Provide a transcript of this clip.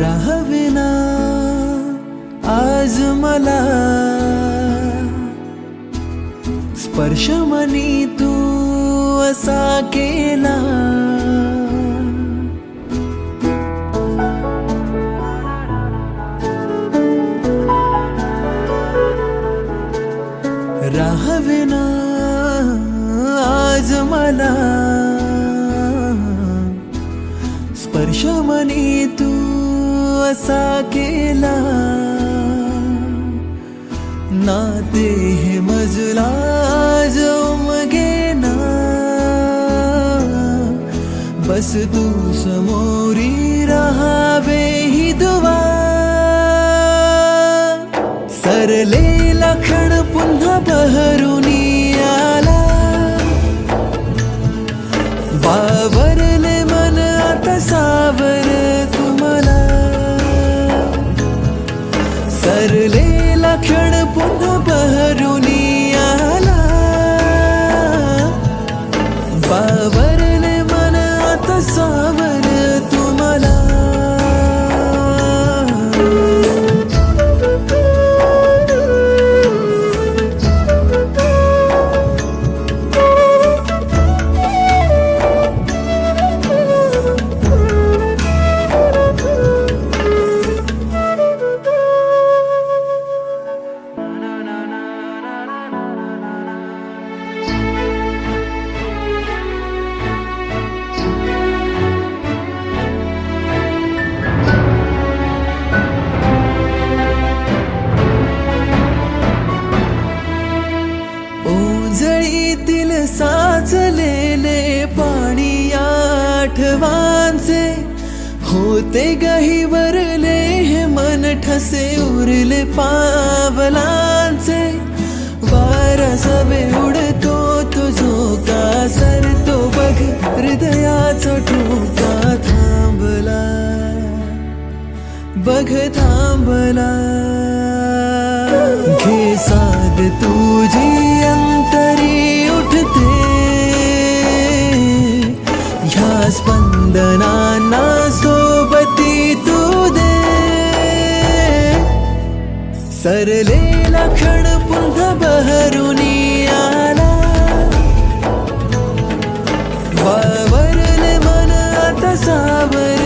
राहावेना आज मला स्पर्श मनी तू असा केला, राहावेना आज मला स्पर्श मनी तू असा केला, नाते हे मजला उमगेना, बस तू समोरी राहावे ही दुवा, सरलेला क्षण पुन्हा बहरुनी आला, बावरले मन आता सावर तुम्हाला, सरलेला क्षण पुन्हा बहरुनी आला, बावरले मन आता सावर तुम्हाला. ओंजळीतील साचलेले पाणी आठवांचे होते गहिवरले हे मन ठसे उरले पावलांचे, वारा सवे उडतो तुझो का सरतो बघ हृदयाचा ठोका थांबला, बघ थांबला, घे साद तुझी अंतरी उठते, ह्या स्पंदनांना सोबती तू दे, सरलेला क्षण पुन्हा बहरुनी आला, सावर